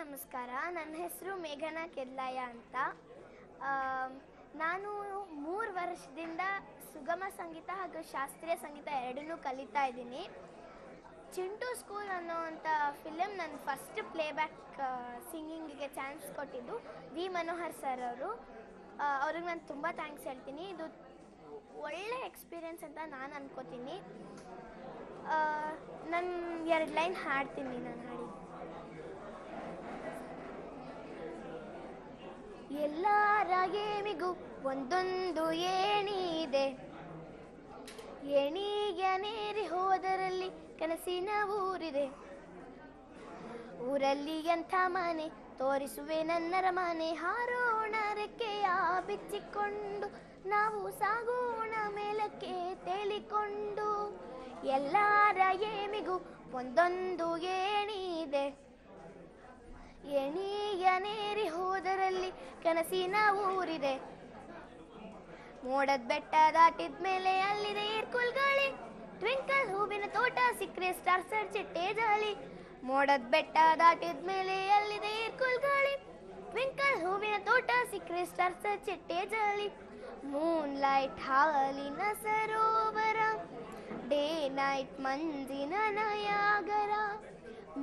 ನಮಸ್ಕಾರ. ನನ್ನ ಹೆಸರು ಮೇಘನಾ ಕೆದ್ಲಾಯ ಅಂತ. ನಾನು 3 ವರ್ಷದಿಂದ ಸುಗಮ ಸಂಗೀತ ಹಾಗೂ ಶಾಸ್ತ್ರೀಯ ಸಂಗೀತ ಎರಡನ್ನೂ ಕಲಿತಾ ಇದ್ದೀನಿ. ಚಿಂಟು ಸ್ಕೂಲ್ ಅನ್ನೋವಂಥ ಫಿಲಮ್ ನನ್ನ ಫಸ್ಟ್ ಪ್ಲೇಬ್ಯಾಕ್ ಸಿಂಗಿಂಗಿಗೆ ಚಾನ್ಸ್ ಕೊಟ್ಟಿದ್ದು ವಿ ಮನೋಹರ್ ಸರ್ ಅವರು. ಅವ್ರಿಗೆ ನಾನು ತುಂಬ ಥ್ಯಾಂಕ್ಸ್ ಹೇಳ್ತೀನಿ. ಇದು ಒಳ್ಳೆ ಎಕ್ಸ್ಪೀರಿಯನ್ಸ್ ಅಂತ ನಾನು ಅನ್ಕೋತೀನಿ. ನಾನು 2 ಲೈನ್ ಹಾಡ್ತೀನಿ. ನಾನು ಹಾಡಿ ಎಲ್ಲರ ಏಮಿಗೂ ಒಂದೊಂದು ಏಣಿದೆ, ಏಣಿಗನೇರಿ ಹೋದರಲ್ಲಿ ಕನಸಿನ ಊರಿದೆ. ಊರಲ್ಲಿ ಎಂಥ ಮನೆ ತೋರಿಸುವೆ ನನ್ನರ ಮನೆ, ಹಾರೋಣ ರೆಕ್ಕೆಯ ಬಿಚ್ಚಿಕೊಂಡು ನಾವು ಸಾಗೋಣ ಮೇಲಕ್ಕೆ ತೇಲಿಕೊಂಡು. ಎಲ್ಲರ ಏಮಿಗೂ ಒಂದೊಂದು ಏಣಿದೆ, ಏಣಿಗನೇರಿ ಹೋದರಲ್ಲಿ ಕನಸಿನ ಊರಿದೆ. ಮೋಡದ ಬೆಟ್ಟ ದಾಟಿದ್ಮೇಲೆ ಅಲ್ಲಿದೆ ಏರ್ಕುಲ್ ಗಾಳಿ, ಟ್ವಿಂಕಲ್ ಹೂವಿನ ತೋಟ ಸಿಕ್ಕರೆ ಸ್ಟಾರ್ ಸರ್ ಚಿಟ್ಟೆ ಜಾಲಿ. ಮೋಡದ ಬೆಟ್ಟ ದಾಟಿದ್ಮೇಲೆ ಅಲ್ಲಿದೆ ಏರ್ಕುಲ್ ಗಾಳಿ, ಟ್ವಿಂಕಲ್ ಹೂವಿನ ತೋಟ ಸಿಕ್ಕರೆ ಸ್ಟಾರ್ ಸರ್ ಚಿಟ್ಟೆ ಜಾಲಿ. ಮೂನ್ ಲೈಟ್ ಹಾಲಿನ ಸರೋವರ, ಡೇ ನೈಟ್ ಮಂಜಿನ ನಯಾಗರ.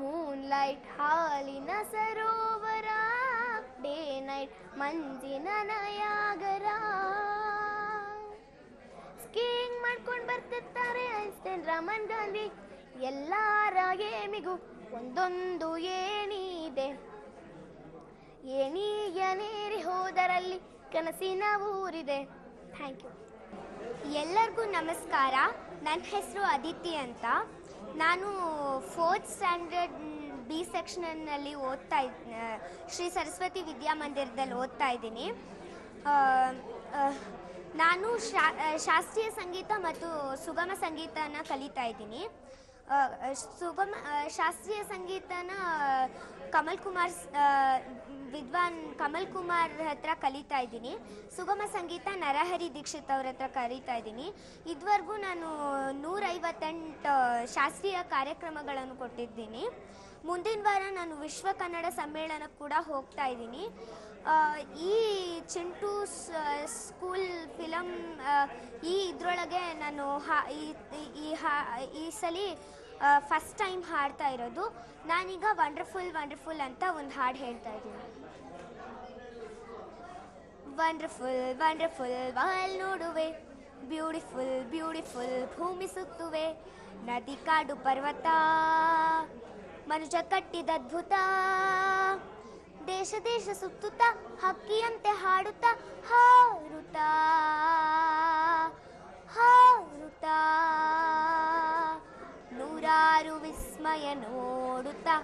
ಮೂನ್ ಲೈಟ್ ಹಾಲಿನ ಸರೋವರ, ಡೇ ನೈಟ್ ಮಂಜಿನ ನಯಾಗರ. ಸ್ಕೀಯಿಂಗ್ ಮಾಡ್ಕೊಂಡು ಬರ್ತಿರ್ತಾರೆ ಐನ್ಸ್ಟೈನ್ ರಾಮನ್ ಗಾಂಧಿ. ಎಲ್ಲರ ಏಮಿಗೂ ಒಂದೊಂದು ಏಣಿದೆ, ಏಣಿಗನೇರಿ ಹೋದರಲ್ಲಿ ಕನಸಿನ ಊರಿದೆ. Thank you. ಎಲ್ಲರಿಗೂ ನಮಸ್ಕಾರ. ನನ್ನ ಹೆಸರು ಅದಿತಿ ಅಂತ. ನಾನು 4th ಸ್ಟ್ಯಾಂಡರ್ಡ್ B ಸೆಕ್ಷನ್ನಲ್ಲಿ ಓದ್ತಾ ಶ್ರೀ ಸರಸ್ವತಿ ವಿದ್ಯಾಮಂದಿರದಲ್ಲಿ ಓದ್ತಾ ಇದ್ದೀನಿ. ನಾನು ಶಾಸ್ತ್ರೀಯ ಸಂಗೀತ ಮತ್ತು ಸುಗಮ ಸಂಗೀತನ ಕಲಿತಾ ಇದ್ದೀನಿ. ಶಾಸ್ತ್ರೀಯ ಸಂಗೀತನ ವಿದ್ವಾನ್ ಕಮಲ್ ಕುಮಾರ್ ಹತ್ರ ಕಲಿತಾ ಇದ್ದೀನಿ. ಸುಗಮ ಸಂಗೀತ ನರಹರಿ ದೀಕ್ಷಿತ್ ಅವ್ರ ಹತ್ರ ಕಲಿತಾ ಇದ್ದೀನಿ. ಇದುವರೆಗೂ ನಾನು 158 ಶಾಸ್ತ್ರೀಯ ಕಾರ್ಯಕ್ರಮಗಳನ್ನು ಕೊಟ್ಟಿದ್ದೀನಿ. ಮುಂದಿನ ವಾರ ನಾನು ವಿಶ್ವ ಕನ್ನಡ ಸಮ್ಮೇಳನಕ್ಕೆ ಕೂಡ ಹೋಗ್ತಾ ಇದ್ದೀನಿ. ಈ ಚಿಂಟು ಸ್ಕೂಲ್ ಫಿಲಮ್ ಇದರೊಳಗೆ ನಾನು ಈ ಸಲ ಫಸ್ಟ್ ಟೈಮ್ ಹಾಡ್ತಾ ಇರೋದು. ನಾನೀಗ ವಂಡರ್ಫುಲ್ ವಂಡರ್ಫುಲ್ ಅಂತ ಒಂದು ಹಾಡು ಹೇಳ್ತಾ ಇದ್ದೀನಿ. ವಂಡರ್ಫುಲ್ ವಂಡರ್ಫುಲ್ ವಾಲ್ ನೋಡುವೆ, ಬ್ಯೂಟಿಫುಲ್ ಬ್ಯೂಟಿಫುಲ್ ಭೂಮಿ ಸುತ್ತುವೆ. ನದಿ ಕಾಡು ಪರ್ವತ ಮನುಜ ಕಟ್ಟಿದ ಅದ್ಭುತ, ದೇಶ ದೇಶ ಸುತ್ತುತ್ತಾ ಹಕ್ಕಿಯಂತೆ ಹಾಡುತ್ತಾ ಹಾರುತ್ತಾ ಹಾರುತ್ತಾ. ನೂರಾರು ವಿಸ್ಮಯ ನೋಡುತ್ತಾ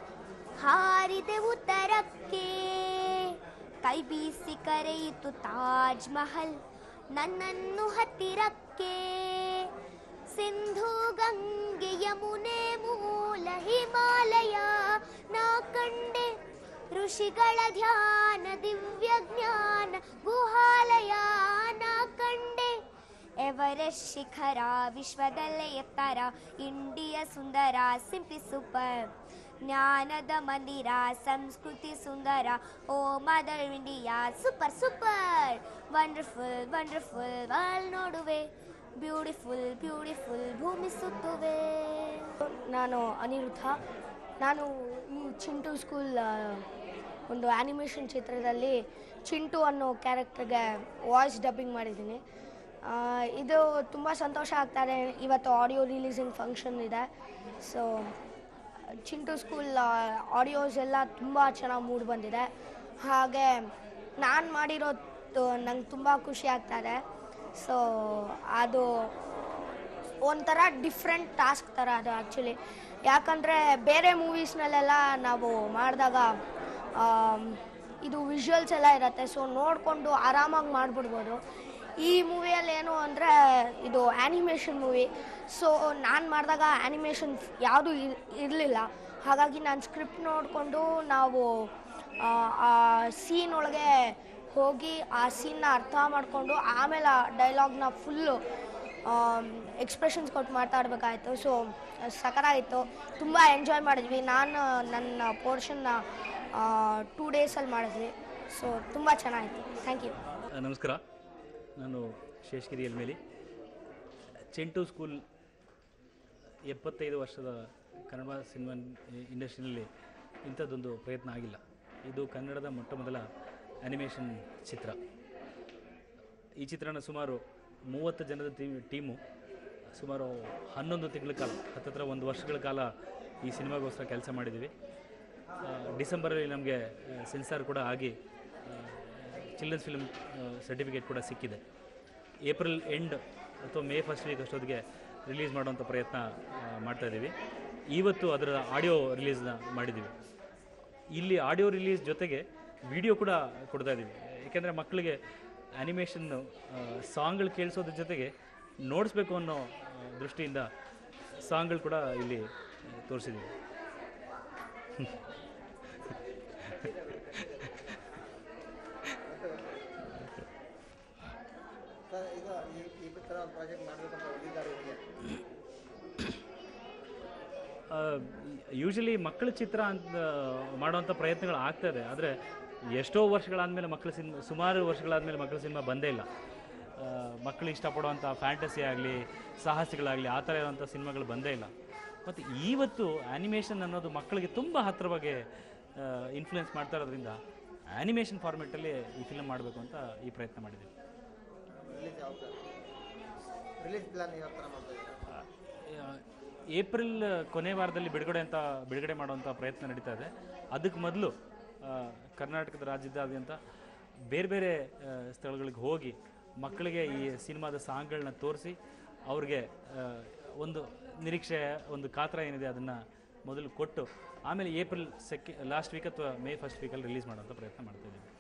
ಹಾರಿದೆ ಉತ್ತರಕ್ಕೆ. ಕೈ ಬೀಸಿ ಕರೆಯಿತು ತಾಜ್ ಮಹಲ್ ನನ್ನನ್ನು ಹತ್ತಿರಕ್ಕೆ. ಸಿಂಧು ಗಂಗೆ ಯಮುನೆ ಮೂಲ ಹಿಮಾಲಯ ನಾ ಕಂಡೆ. ಋಷಿಗಳ ಧ್ಯಾನ ದಿವ್ಯ ಜ್ಞಾನ ಗುಹಾಲಯ ನಾ ಕಂಡೆ. ಎವರೆಸ್ಟ್ ಶಿಖರ ವಿಶ್ವದಲ್ಲೇ ಎತ್ತರ, ಇಂಡಿಯಾ ಸುಂದರ ಸಿಂಪ್ಲಿ ಸೂಪರ್. ಜ್ಞಾನದ ಮಂದಿರ ಸಂಸ್ಕೃತಿ ಸುಂದರ, O mother India super super. Wonderful wonderful ವಾಲ್ ನೋಡುವೆ, ಬ್ಯೂಟಿಫುಲ್ ಬ್ಯೂಟಿಫುಲ್ ಭೂಮಿ ಸುತ್ತುವೆ. ನಾನು ಅನಿರುದ್ಧ. ನಾನು ಈ ಚಿಂಟು ಸ್ಕೂಲ್ ಒಂದು ಆ್ಯನಿಮೇಷನ್ ಚಿತ್ರದಲ್ಲಿ ಚಿಂಟು ಅನ್ನೋ ಕ್ಯಾರೆಕ್ಟರ್ಗೆ ವಾಯ್ಸ್ ಡಬ್ಬಿಂಗ್ ಮಾಡಿದ್ದೀನಿ. ಇದು ತುಂಬ ಸಂತೋಷ ಆಗ್ತಾಯಿದೆ. ಇವತ್ತು ಆಡಿಯೋ ರಿಲೀಸಿಂಗ್ ಫಂಕ್ಷನ್ ಇದೆ. ಸೊ ಚಿಂಟು ಸ್ಕೂಲ್ ಆಡಿಯೋಸ್ ಎಲ್ಲ ತುಂಬ ಚೆನ್ನಾಗಿ ಮೂಡಿ ಬಂದಿದೆ. ಹಾಗೆ ನಾನು ಮಾಡಿರೋದು ನಂಗೆ ತುಂಬ ಖುಷಿ ಆಗ್ತಾಯಿದೆ. ಸೊ ಅದು ಒಂಥರ ಡಿಫ್ರೆಂಟ್ ಟಾಸ್ಕ್ ಥರ ಅದು ಆ್ಯಕ್ಚುಲಿ. ಯಾಕಂದರೆ ಬೇರೆ ಮೂವೀಸ್ನಲ್ಲೆಲ್ಲ ನಾವು ಮಾಡಿದಾಗ ಇದು ವಿಜುವಲ್ಸ್ ಎಲ್ಲ ಇರುತ್ತೆ, ಸೊ ನೋಡಿಕೊಂಡು ಆರಾಮಾಗಿ ಮಾಡಿಬಿಡ್ಬೋದು. ಈ ಮೂವಿಯಲ್ಲಿ ಏನು ಅಂದರೆ ಇದು ಆ್ಯನಿಮೇಷನ್ ಮೂವಿ. ಸೊ ನಾನು ಮಾಡಿದಾಗ ಆ್ಯನಿಮೇಷನ್ ಯಾವುದೂ ಇರಲಿಲ್ಲ. ಹಾಗಾಗಿ ನಾನು ಸ್ಕ್ರಿಪ್ಟ್ ನೋಡಿಕೊಂಡು ನಾವು ಆ ಸೀನ್ ಒಳಗೆ ಹೋಗಿ ಆ ಸೀನ್ನ ಅರ್ಥ ಮಾಡಿಕೊಂಡು ಆಮೇಲೆ ಆ ಡೈಲಾಗ್ನ ಫುಲ್ಲು ಎಕ್ಸ್ಪ್ರೆಷನ್ಸ್ ಕೊಟ್ಟು ಮಾತಾಡಬೇಕಾಯಿತು. ಸೊ ಸಖತ್ತಾಗಿತ್ತು, ತುಂಬ ಎಂಜಾಯ್ ಮಾಡಿದ್ವಿ. ನಾನು ನನ್ನ ಪೋರ್ಷನ್ನ 2 ಡೇಸಲ್ಲಿ ಮಾಡಿದ್ವಿ. ಸೊ ತುಂಬ ಚೆನ್ನಾಗಿತ್ತು. Thank you. ನಮಸ್ಕಾರ, ನಾನು ಶೇಷಗಿರಿ ಎಲ್ಮೇಲಿ. ಚಿಂಟು ಸ್ಕೂಲ್ 75 ವರ್ಷದ ಕನ್ನಡ ಸಿನಿಮಾ ಇಂಡಸ್ಟ್ರಿನಲ್ಲಿ ಇಂಥದ್ದೊಂದು ಪ್ರಯತ್ನ ಆಗಿಲ್ಲ. ಇದು ಕನ್ನಡದ ಮೊಟ್ಟ ಮೊದಲ ಆ್ಯನಿಮೇಷನ್ ಚಿತ್ರ. ಈ ಚಿತ್ರನ ಸುಮಾರು 30 ಜನದ ಟೀಮು ಸುಮಾರು 11 ತಿಂಗಳ ಕಾಲ, ಹತ್ತತ್ರ 1 ವರ್ಷಗಳ ಕಾಲ ಈ ಸಿನಿಮಾಗೋಸ್ಕರ ಕೆಲಸ ಮಾಡಿದ್ದೀವಿ. ಡಿಸೆಂಬರಲ್ಲಿ ನಮಗೆ ಸೆನ್ಸಾರ್ ಕೂಡ ಆಗಿ ಚಿಲ್ಡ್ರನ್ಸ್ ಫಿಲ್ಮ್ ಸರ್ಟಿಫಿಕೇಟ್ ಕೂಡ ಸಿಕ್ಕಿದೆ. ಏಪ್ರಿಲ್ ಎಂಡ್ ಅಥವಾ ಮೇ ಫಸ್ಟ್ ವೀಕ್ ಅಷ್ಟೊತ್ತಿಗೆ ರಿಲೀಸ್ ಮಾಡುವಂಥ ಪ್ರಯತ್ನ ಮಾಡ್ತಾಯಿದ್ದೀವಿ. ಇವತ್ತು ಅದರ ಆಡಿಯೋ ರಿಲೀಸ್ನ ಮಾಡಿದ್ದೀವಿ. ಇಲ್ಲಿ ಆಡಿಯೋ ರಿಲೀಸ್ ಜೊತೆಗೆ ವಿಡಿಯೋ ಕೂಡ ಕೊಡ್ತಾಯಿದ್ದೀವಿ. ಏಕೆಂದರೆ ಮಕ್ಕಳಿಗೆ ಆ್ಯನಿಮೇಷನ್ನು ಸಾಂಗ್ಗಳು ಕೇಳಿಸೋದ್ರ ಜೊತೆಗೆ ನೋಡಿಸ್ಬೇಕು ಅನ್ನೋ ದೃಷ್ಟಿಯಿಂದ ಸಾಂಗ್ಗಳು ಕೂಡ ಇಲ್ಲಿ ತೋರಿಸಿದ್ದೀವಿ. ಯೂಶಲಿ ಮಕ್ಕಳ ಚಿತ್ರ ಅಂತ ಮಾಡುವಂಥ ಪ್ರಯತ್ನಗಳು ಆಗ್ತದೆ. ಆದರೆ ಎಷ್ಟೋ ವರ್ಷಗಳಾದಮೇಲೆ ಸುಮಾರು ವರ್ಷಗಳಾದಮೇಲೆ ಮಕ್ಕಳ ಸಿನಿಮಾ ಬಂದೇ ಇಲ್ಲ. ಮಕ್ಕಳು ಇಷ್ಟಪಡುವಂಥ ಫ್ಯಾಂಟಸಿ ಆಗಲಿ, ಸಾಹಸಿಗಳಾಗಲಿ, ಆ ಥರ ಇರುವಂಥ ಸಿನಿಮಾಗಳು ಬಂದೇ ಇಲ್ಲ. ಮತ್ತು ಇವತ್ತು ಆ್ಯನಿಮೇಷನ್ ಅನ್ನೋದು ಮಕ್ಕಳಿಗೆ ತುಂಬ ಹತ್ತಿರವಾಗಿ ಇನ್ಫ್ಲುಯೆನ್ಸ್ ಮಾಡ್ತಾ ಇರೋದ್ರಿಂದ ಆ್ಯನಿಮೇಷನ್ ಫಾರ್ಮೆಟಲ್ಲಿ ಈ ಫಿಲ್ಮ್ ಮಾಡಬೇಕು ಅಂತ ಈ ಪ್ರಯತ್ನ ಮಾಡಿದ್ದೀವಿ. ಏಪ್ರಿಲ್ ಕೊನೆ ವಾರದಲ್ಲಿ ಬಿಡುಗಡೆ ಮಾಡುವಂಥ ಪ್ರಯತ್ನ ನಡೀತಾ ಇದೆ. ಅದಕ್ಕೆ ಮೊದಲು ಕರ್ನಾಟಕದ ರಾಜ್ಯದಾದ್ಯಂತ ಬೇರೆ ಬೇರೆ ಸ್ಥಳಗಳಿಗೆ ಹೋಗಿ ಮಕ್ಕಳಿಗೆ ಈ ಸಿನಿಮಾದ ಸಾಂಗ್ಗಳನ್ನ ತೋರಿಸಿ ಅವ್ರಿಗೆ ಒಂದು ನಿರೀಕ್ಷೆ, ಒಂದು ಕಾತರ ಏನಿದೆ ಅದನ್ನು ಮೊದಲು ಕೊಟ್ಟು ಆಮೇಲೆ ಏಪ್ರಿಲ್ ಲಾಸ್ಟ್ ವೀಕ್ ಅಥವಾ ಮೇ ಫಸ್ಟ್ ವೀಕಲ್ಲಿ ರಿಲೀಸ್ ಮಾಡುವಂಥ ಪ್ರಯತ್ನ ಮಾಡ್ತಾಯಿದ್ದೀವಿ.